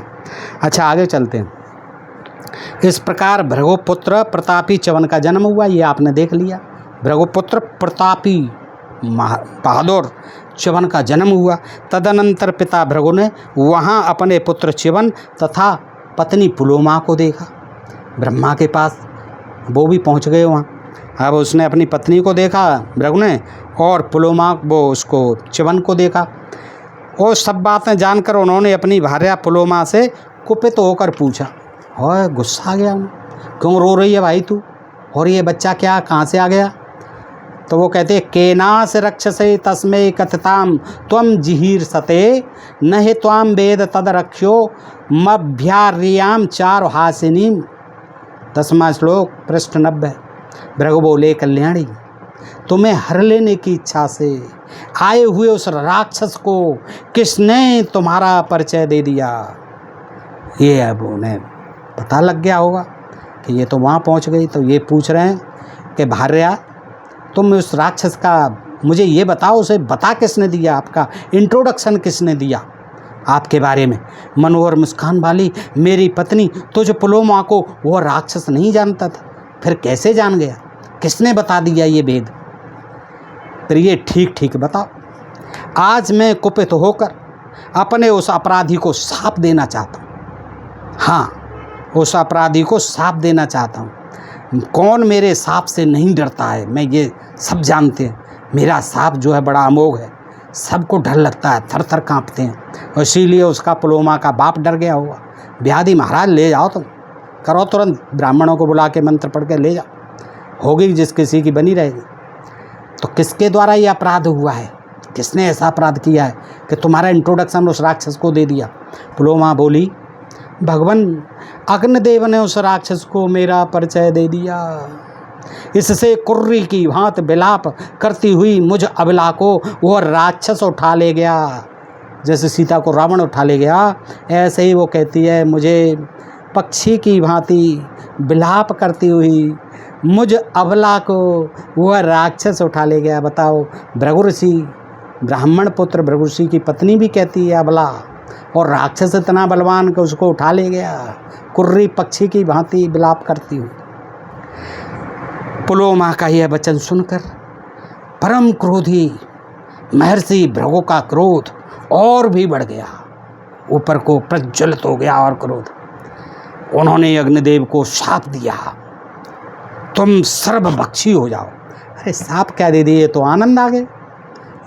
अच्छा आगे चलते हैं। इस प्रकार भृगुपुत्र प्रतापी च्यवन का जन्म हुआ, ये आपने देख लिया। भृगुपुत्र प्रतापी बहादुर च्यवन का जन्म हुआ। तदनंतर पिता भृगु ने वहाँ अपने पुत्र च्यवन तथा पत्नी पुलोमा को देखा। ब्रह्मा के पास वो भी पहुँच गए वहाँ। अब उसने अपनी पत्नी को देखा भृगु ने, और पुलोमा वो उसको च्यवन को देखा। और सब बातें जानकर उन्होंने अपनी भार्या पुलोमा से कुपित होकर पूछा, और गुस्सा आ गया उन्हें, क्यों रो रही है भाई तू, और ये बच्चा क्या कहाँ से आ गया। तो वो कहते केनास रक्षसे तस्मे कथताम त्वम जिहीर सते न त्वाम वेद तद रख्यो मभ्यार्याम चार हासिनीम। 10वां श्लोक पृष्ठ 90। भृगु बोले कल्याणी, तुम्हें हर लेने की इच्छा से आए हुए उस राक्षस को किसने तुम्हारा परिचय दे दिया। ये अब उन्हें पता लग गया होगा कि ये तो वहाँ पहुँच गई, तो ये पूछ रहे हैं कि भार्या तुम उस राक्षस का मुझे ये बताओ, उसे बता किसने दिया, आपका इंट्रोडक्शन किसने दिया आपके बारे में। मनोहर मुस्कान वाली मेरी पत्नी तुझ पुलोमा को वो राक्षस नहीं जानता था, फिर कैसे जान गया, किसने बता दिया ये भेद। फिर ये ठीक ठीक बताओ। आज मैं कुपित होकर अपने उस अपराधी को साप देना चाहता हूँ। हाँ, उस अपराधी को साप देना चाहता हूँ। कौन मेरे साप से नहीं डरता है, मैं ये सब जानते हैं। मेरा साप जो है बड़ा अमोघ है, सबको डर लगता है, थर थर काँपते हैं। और इसीलिए उसका पुलोमा का बाप डर गया होगा। ब्याधी महाराज ले जाओ, तुम करो तुरंत, ब्राह्मणों को बुला के मंत्र पढ़ के ले जाओ, होगी जिस किसी की बनी रहेगी। तो किसके द्वारा ये अपराध हुआ है, किसने ऐसा अपराध किया है कि तुम्हारा इंट्रोडक्शन उस राक्षस को दे दिया। पुलोमा बोली, भगवान अग्निदेव ने उस राक्षस को मेरा परिचय दे दिया। इससे कुर्री की भांति विलाप करती हुई मुझ अबला को वह राक्षस उठा ले गया। जैसे सीता को रावण उठा ले गया, ऐसे ही वो कहती है, मुझे पक्षी की भांति विलाप करती हुई मुझ अबला को वह राक्षस उठा ले गया। बताओ, भृगु ऋषि, ब्राह्मण पुत्र भृगु ऋषि की पत्नी भी कहती है अबला, और राक्षस इतना बलवान कि उसको उठा ले गया, कुर्री पक्षी की भांति विलाप करती हुई। पुलोमा का यह वचन सुनकर परम क्रोधी महर्षि भृगु का क्रोध और भी बढ़ गया, ऊपर को प्रज्वलित हो गया और क्रोध। उन्होंने अग्निदेव को शाप दिया, तुम सर्वभक्षी हो जाओ। अरे साप क्या दे दिए, तो आनंद आ गए,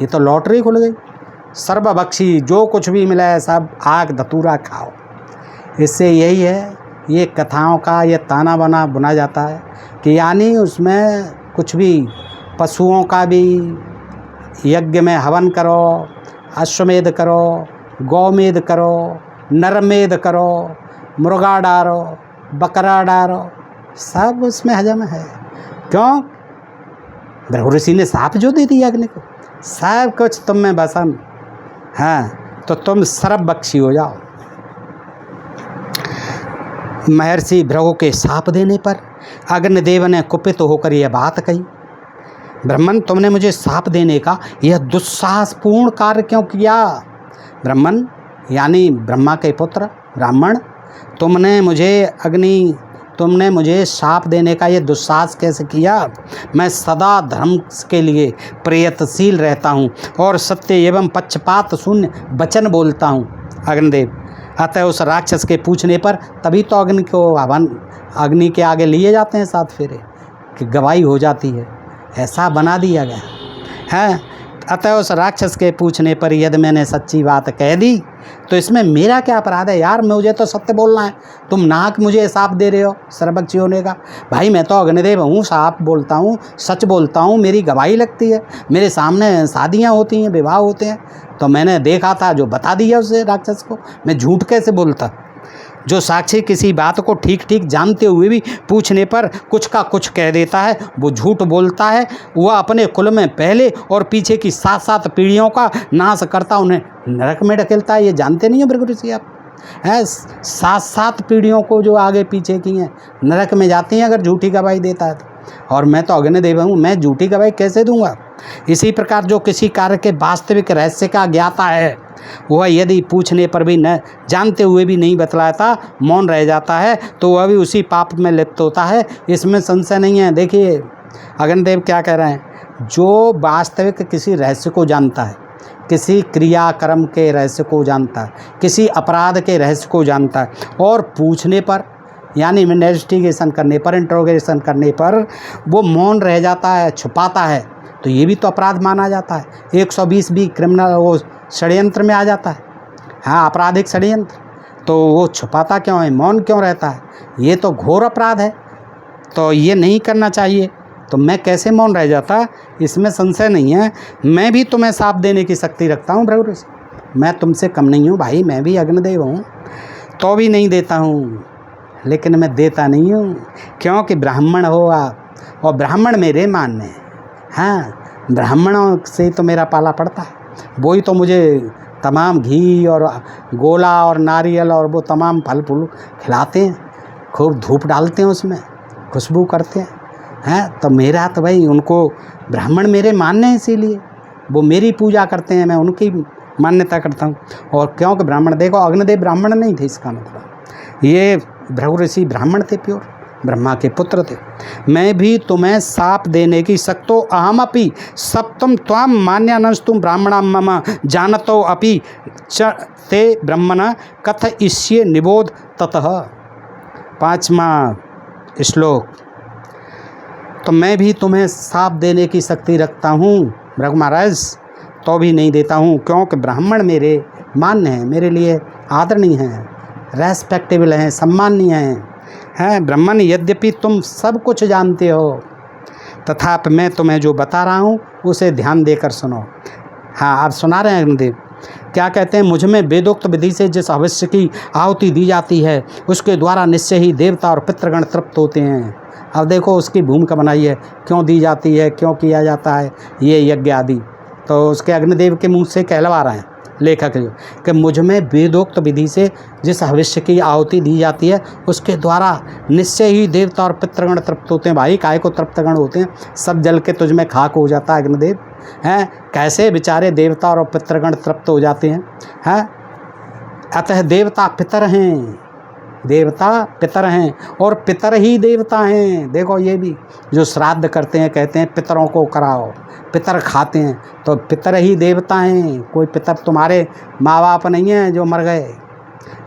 ये तो लॉटरी खुल गई। सर्वभक्षी, जो कुछ भी मिला है सब आग धतूरा खाओ। इससे यही है, ये कथाओं का ये ताना बना बुना जाता है कि यानी उसमें कुछ भी, पशुओं का भी यज्ञ में हवन करो, अश्वमेध करो, गौमेध करो, नरमेध करो, मुर्गा डालो, बकरा डालो, सब उसमें हजम है। क्यों? भृगु ऋषि ने साप जो दे दिया अग्नि को, सब कुछ तुम में बसन। हाँ, तो तुम सर्वभक्षी हो जाओ। महर्षि भृगु के साप देने पर अग्निदेव ने कुपित होकर यह बात कही, ब्राह्मण तुमने मुझे साप देने का यह दुस्साहसपूर्ण कार्य क्यों किया। ब्राह्मण यानी ब्रह्मा के पुत्र ब्राह्मण, तुमने मुझे शाप देने का ये दुस्साहस कैसे किया। मैं सदा धर्म के लिए प्रयत्नशील रहता हूँ और सत्य एवं पक्षपात शून्य वचन बोलता हूँ। अग्निदेव, अतः उस राक्षस के पूछने पर तभी तो अग्नि के आगे लिए जाते हैं 7 फेरे कि गवाही हो जाती है, ऐसा बना दिया गया है। अतः उस राक्षस के पूछने पर यदि मैंने सच्ची बात कह दी तो इसमें मेरा क्या अपराध है यार, मुझे तो सत्य बोलना है। तुम नाक मुझे साप दे रहे हो सर्वभक्षी होने का। भाई मैं तो अग्निदेव हूँ, साप बोलता हूँ, सच बोलता हूँ, मेरी गवाही लगती है, मेरे सामने शादियाँ होती हैं, विवाह होते हैं, तो मैंने देखा था जो बता दिया उसे राक्षस को, मैं झूठ कैसे बोलता। जो साक्षी किसी बात को ठीक ठीक जानते हुए भी पूछने पर कुछ का कुछ कह देता है, वो झूठ बोलता है। वह अपने कुल में पहले और पीछे की 7 पीढ़ियों का नाश करता, उन्हें नरक में ढकेलता है। ये जानते नहीं हो भृगु ऋषि आप हैं? 7 पीढ़ियों को जो आगे पीछे की हैं नरक में जाती हैं अगर झूठी गवाही देता है तो। और मैं तो अग्निदेव हूँ, मैं झूठी गवाही कैसे दूंगा। इसी प्रकार जो किसी कार्य के वास्तविक रहस्य का ज्ञाता है वह यदि पूछने पर भी न जानते हुए भी नहीं बतलाता, मौन रह जाता है, तो वह भी उसी पाप में लिप्त होता है, इसमें संशय नहीं है। देखिए अग्निदेव क्या कह रहे हैं, जो वास्तविक किसी रहस्य को जानता है, किसी क्रियाक्रम के रहस्य को जानता है, किसी अपराध के रहस्य को जानता है, और पूछने पर यानी इन्वेस्टिगेशन करने पर, इंट्रोगेशन करने पर वो मौन रह जाता है, छुपाता है, तो ये भी तो अपराध माना जाता है। 120 भी क्रिमिनल वो षड्यंत्र में आ जाता है। हाँ, आपराधिक षड्यंत्र। तो वो छुपाता क्यों है, मौन क्यों रहता है, ये तो घोर अपराध है, तो ये नहीं करना चाहिए। तो मैं कैसे मौन रह जाता, इसमें संशय नहीं है। मैं भी तुम्हें साप देने की शक्ति रखता हूँ भृगु ऋषि, मैं तुमसे कम नहीं हूँ भाई, मैं भी अग्निदेव हूँ, तो भी नहीं देता हूँ। लेकिन मैं देता नहीं हूँ क्योंकि ब्राह्मण हो आप, और ब्राह्मण मेरे मान्य हाँ, ब्राह्मणों से तो मेरा पाला पड़ता है, वही तो मुझे तमाम घी और गोला और नारियल और वो तमाम फल फूल खिलाते हैं, खूब धूप डालते हैं, उसमें खुशबू करते हैं। तो मेरा तो भाई उनको ब्राह्मण मेरे मान्य हैं, इसीलिए वो मेरी पूजा करते हैं, मैं उनकी मान्यता करता हूँ। और क्योंकि ब्राह्मण, देखो अग्निदेव ब्राह्मण नहीं थे, इसका मतलब ये भृगु ऋषि ब्राह्मण थे, प्योर ब्रह्मा के पुत्र थे। मैं भी तुम्हें साप देने की शक्तो अहमपि सप्तम त्वाम मान्यानस्तुम ब्राह्मणा मम जानतो अपि च ते ब्रह्मण कथयिष्ये निबोध ततः। 5वां श्लोक। तो मैं भी तुम्हें साप देने की शक्ति रखता हूँ भृगु महाराज, तो भी नहीं देता हूँ, क्योंकि ब्राह्मण मेरे मान्य हैं, मेरे लिए आदरणीय हैं, रेस्पेक्टेबल हैं, सम्माननीय हैं। ब्राह्मण यद्यपि तुम सब कुछ जानते हो, तथापि मैं तुम्हें जो बता रहा हूँ उसे ध्यान देकर सुनो। हाँ, आप सुना रहे हैं अग्निदेव क्या कहते हैं। मुझ में वेदोक्त विधि से जिस अवश्य की आहुति दी जाती है, उसके द्वारा निश्चय ही देवता और पितृगण तृप्त होते हैं। अब देखो उसकी भूमिका बनाई है, क्यों दी जाती है, क्यों किया जाता है ये यज्ञ आदि, तो उसके अग्निदेव के मुँह से कहलवा रहे हैं लेखक कि मुझ में वेदोक्त विधि से जिस भविष्य की आहुति दी जाती है, उसके द्वारा निश्चय ही देवता और पितृगण तृप्त होते हैं। भाई काय को तृप्तगण होते हैं, सब जल के तुझ में खाक हो जाता है अग्निदेव। हैं कैसे बेचारे देवता और पितृगण तृप्त हो जाते हैं। अतः देवता पितर हैं, देवता पितर हैं और पितर ही देवता हैं। देखो ये भी जो श्राद्ध करते हैं, कहते हैं पितरों को कराओ, पितर खाते हैं, तो पितर ही देवता हैं। कोई पितर तुम्हारे माँ बाप नहीं हैं जो मर गए,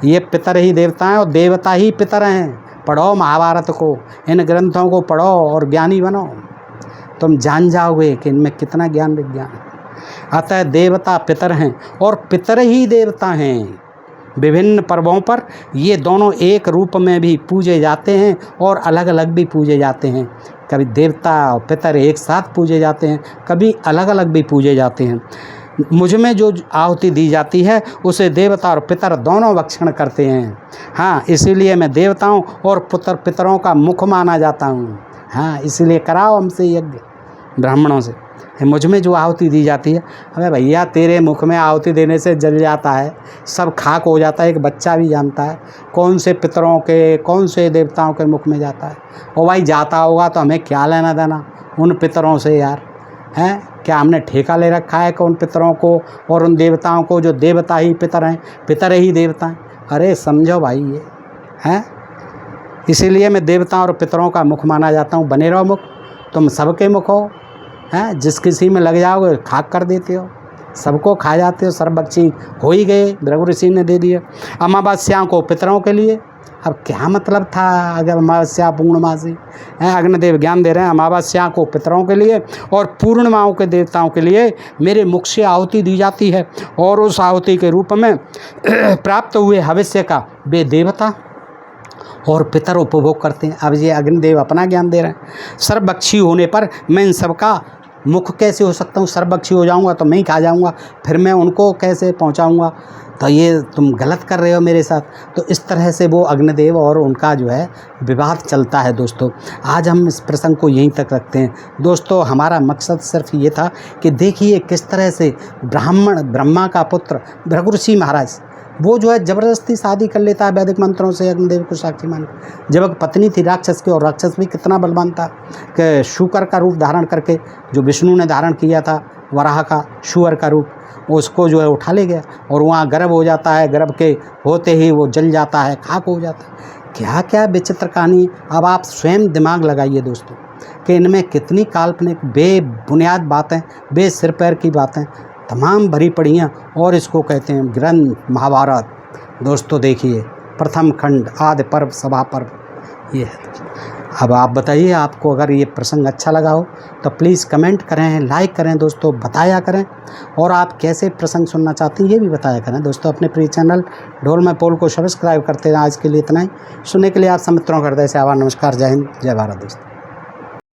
ये पितर ही देवता हैं और देवता ही पितर हैं। पढ़ो महाभारत को, इन ग्रंथों को पढ़ो और ज्ञानी बनो, तुम जान जाओगे कि इनमें कितना ज्ञान विज्ञान है। अतः देवता पितर हैं और पितर ही देवता हैं। विभिन्न पर्वों पर ये दोनों एक रूप में भी पूजे जाते हैं और अलग अलग भी पूजे जाते हैं। कभी देवता और पितर एक साथ पूजे जाते हैं, कभी अलग अलग भी पूजे जाते हैं। मुझ में जो आहुति दी जाती है उसे देवता और पितर दोनों भक्षण करते हैं। हाँ, इसीलिए मैं देवताओं और पितरों का मुख माना जाता हूँ। हाँ, इसीलिए कराओ हमसे यज्ञ ब्राह्मणों से। मुझ में जो आहुति दी जाती है, अबे भैया तेरे मुख में आहुति देने से जल जाता है, सब खाक हो जाता है। एक बच्चा भी जानता है कौन से पितरों के, कौन से देवताओं के मुख में जाता है। और भाई जाता होगा तो हमें क्या लेना देना उन पितरों से यार, हैं? क्या हमने ठेका ले रखा है कि उन पितरों को और उन देवताओं को, जो देवता ही पितर हैं, पितर ही देवता हैं। अरे समझो भाई ये हैं। इसीलिए मैं देवताओं और पितरों का मुख माना जाता हूँ। बने रहो मुख, तुम सबके मुख हो, हैं? जिस किसी में लग जाओगे खाक कर देते हो, सबको खा जाते हो, सर्वभक्षी हो ही गए। भृगु ऋषि ने दे दिया अमावस्या को पितरों के लिए। अब क्या मतलब था अगर अमावस्या पूर्णमासी हैं? अग्निदेव ज्ञान दे रहे हैं, अमावस्या को पितरों के लिए और पूर्णिमाओं के देवताओं के लिए मेरे मुख से आहुति दी जाती है, और उस आहुति के रूप में प्राप्त हुए भविष्य का वे देवता और पितर उपभोग करते हैं। अब ये अग्निदेव अपना ज्ञान दे रहे हैं। सर्वभक्षी होने पर मैं इन सबका मुख कैसे हो सकता हूँ? सर्वभक्षी हो जाऊँगा तो मैं ही खा जाऊँगा, फिर मैं उनको कैसे पहुँचाऊँगा? तो ये तुम गलत कर रहे हो मेरे साथ। तो इस तरह से वो अग्निदेव और उनका जो है विवाद चलता है। दोस्तों आज हम इस प्रसंग को यहीं तक रखते हैं। दोस्तों हमारा मकसद सिर्फ ये था कि देखिए किस तरह से ब्रह्मा का पुत्र भृगु ऋषि महाराज, वो जो है ज़बरदस्ती शादी कर लेता है वैदिक मंत्रों से अग्निदेव को साक्षी मान। जब एक पत्नी थी राक्षस की, और राक्षस भी कितना बलवान था कि शूकर का रूप धारण करके, जो विष्णु ने धारण किया था वराह का शुअर का रूप, उसको जो है उठा ले गया और वहाँ गर्भ हो जाता है। गर्भ के होते ही वो जल जाता है, खाक हो जाता है। क्या क्या विचित्र कहानी। अब आप स्वयं दिमाग लगाइए दोस्तों कि इनमें कितनी काल्पनिक बेबुनियाद बातें, बे सिर पैर की बातें तमाम भरी पड़ी हैं। और इसको कहते हैं ग्रंथ महाभारत। दोस्तों देखिए प्रथम खंड आदि पर्व सभा पर्व ये है। अब आप बताइए, आपको अगर ये प्रसंग अच्छा लगा हो तो प्लीज़ कमेंट करें, लाइक करें दोस्तों, बताया करें। और आप कैसे प्रसंग सुनना चाहते हैं ये भी बताया करें दोस्तों। अपने प्रिय चैनल ढोल में पोल को सब्सक्राइब करते हैं। आज के लिए इतना ही। सुनने के लिए आप सब मित्रों का हृदय से आभार। नमस्कार, जय हिंद, जय भारत दोस्तों।